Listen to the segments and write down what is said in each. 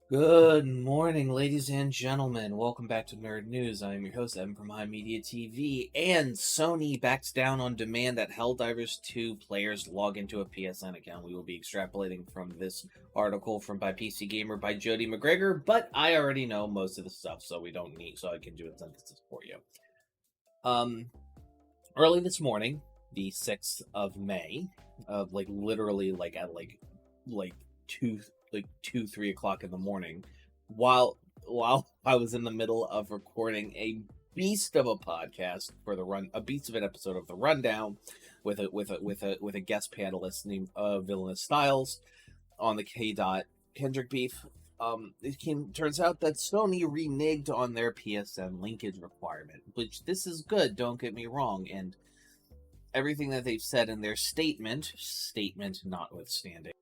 Good morning, ladies and gentlemen. Welcome back to Nerd News. I am your host, Evan from HIMediaTV, and Sony backs down on demand that Helldivers 2 players log into a PSN account. We will be extrapolating from this article from by PC Gamer by Jody McGregor, but I already know most of the stuff, so I can do a synthesis for you. Early this morning, the 6th of May, literally at 3 o'clock in the morning, while I was in the middle of recording a beast of a podcast for a beast of an episode of the Rundown with a guest panelist named Villainous Styles on the Kendrick beef. Turns out that Sony reneged on their PSN linkage requirement, which this is good, don't get me wrong, and everything that they've said in their statement notwithstanding.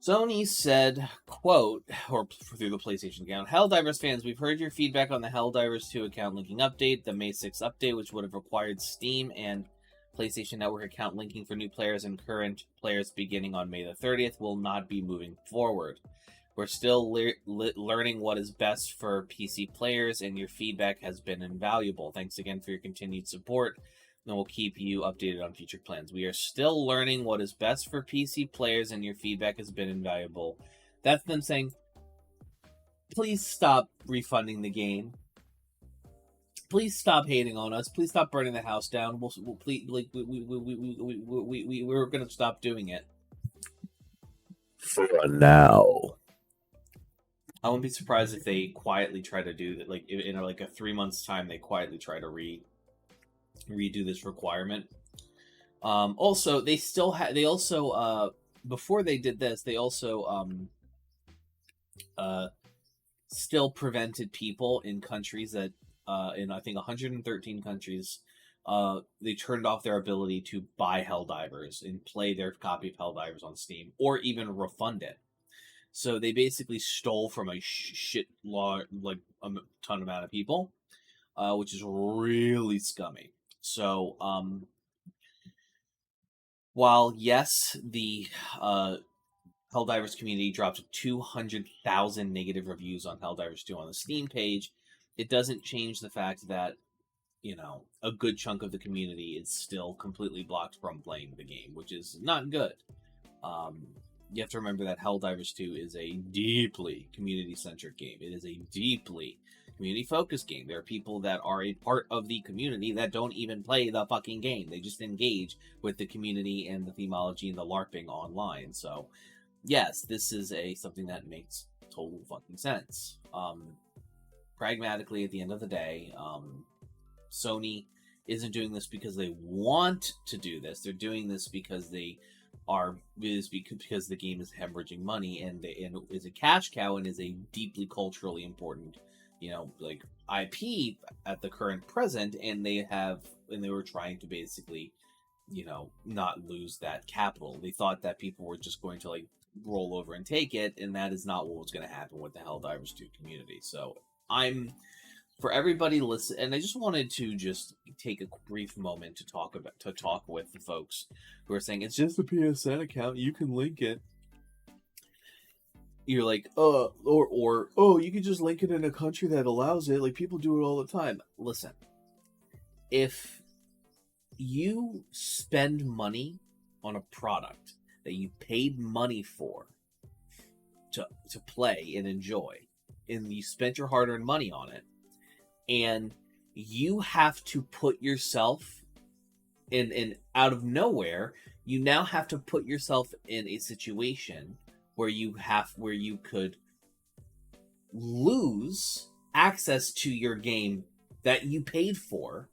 Sony said, quote, or through the PlayStation account, Helldivers fans, we've heard your feedback on the Helldivers 2 account linking update, the May 6th update, which would have required Steam and PlayStation Network account linking for new players and current players beginning on May the 30th will not be moving forward. We're still learning what is best for PC players, and your feedback has been invaluable. Thanks again for your continued support, and we'll keep you updated on future plans. We are still learning what is best for PC players, and your feedback has been invaluable. That's them saying, please stop refunding the game. Please stop hating on us. Please stop burning the house down. We're going to stop doing it. For now. I wouldn't be surprised if they quietly try to do that, like in a 3 months time, they quietly try to redo this requirement. Also, before they did this, they also still prevented people in countries that in I think 113 countries, they turned off their ability to buy Helldivers and play their copy of Helldivers on Steam or even refund it. So they basically stole from a ton amount of people, which is really scummy. So, while yes, the Helldivers community dropped 200,000 negative reviews on Helldivers 2 on the Steam page, it doesn't change the fact that, a good chunk of the community is still completely blocked from playing the game, which is not good. You have to remember that Helldivers 2 is a deeply community-centric game. It is a deeply community-focused game. There are people that are a part of the community that don't even play the fucking game. They just engage with the community and the themology and the LARPing online. So, yes, this is something that makes total fucking sense. Pragmatically, at the end of the day, Sony isn't doing this because they want to do this. They're doing this because because the game is hemorrhaging money and is a cash cow and is a deeply culturally important, IP at the current present, and they were trying to basically, not lose that capital. They thought that people were just going to roll over and take it, and that is not what was going to happen with the Helldivers 2 community. So for everybody listen, and I just wanted to just take a brief moment to talk with the folks who are saying it's just a PSN account, you can link it. You're like, you can just link it in a country that allows it. Like, people do it all the time. Listen, if you spend money on a product that you paid money for to play and enjoy, and you spent your hard-earned money on it, and you have to put yourself in out of nowhere, you now have to put yourself in a situation where you could lose access to your game that you paid for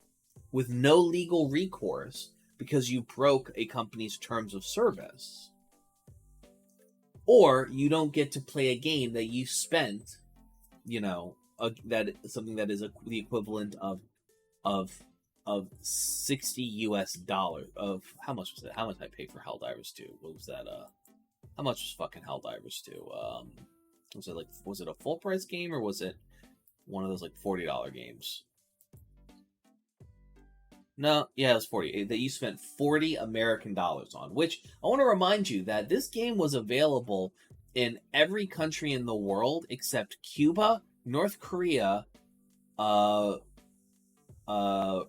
with no legal recourse because you broke a company's terms of service, or you don't get to play a game that you spent, something that is the equivalent of $60 of how much was it? How much did I pay for Helldivers 2? What was that? How much was fucking Helldivers 2? Was it a full price game, or was it one of those $40 games? No, yeah, it was 40. That you spent 40 American dollars on, which I want to remind you that this game was available in every country in the world except Cuba, North Korea, uh, uh,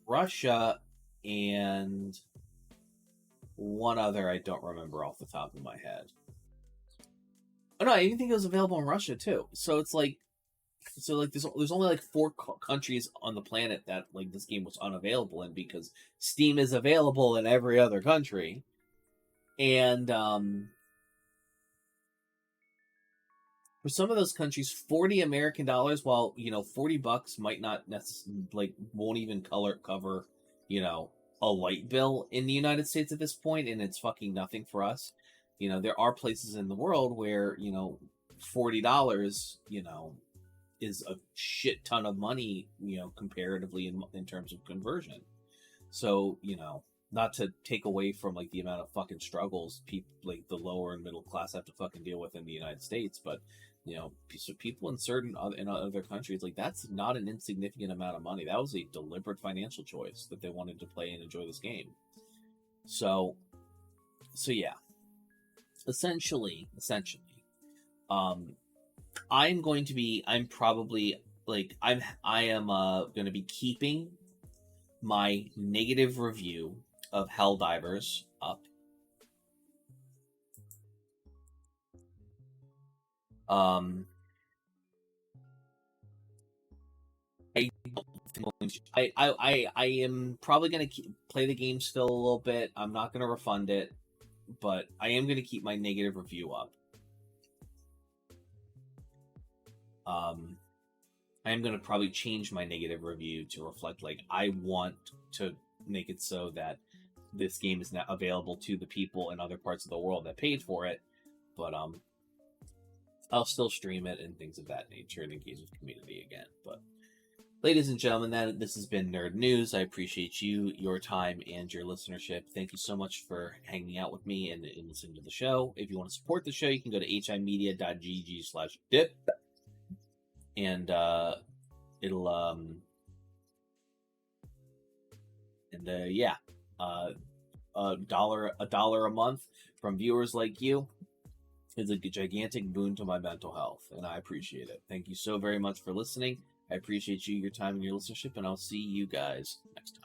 Russia, and one other I don't remember off the top of my head. Oh no, I even think it was available in Russia too. So it's like, there's only like 4 countries on the planet that like this game was unavailable in, because Steam is available in every other country, and for some of those countries, $40 American, while $40 might not necessarily won't even cover a light bill in the United States at this point, and it's fucking nothing for us. There are places in the world where $40 is a shit ton of money, comparatively in terms of conversion. So not to take away from like the amount of fucking struggles people like the lower and middle class have to fucking deal with in the United States, but so people in other countries, like, that's not an insignificant amount of money. That was a deliberate financial choice that they wanted to play and enjoy this game. So yeah, essentially, I am going to be keeping my negative review of Helldivers up. I am probably going to play the game still a little bit. I'm not going to refund it, but I am going to keep my negative review up. I am going to probably change my negative review to reflect, like, I want to make it so that this game is now available to the people in other parts of the world that paid for it, but I'll still stream it and things of that nature and engage with the community again. But ladies and gentlemen, this has been Nerd News. I appreciate your time, and your listenership. Thank you so much for hanging out with me and listening to the show. If you want to support the show, you can go to HIMedia.gg/dip. And it'll yeah, a dollar a month from viewers like you is a gigantic boon to my mental health, and I appreciate it. Thank you so very much for listening. I appreciate your time and your listenership, and I'll see you guys next time.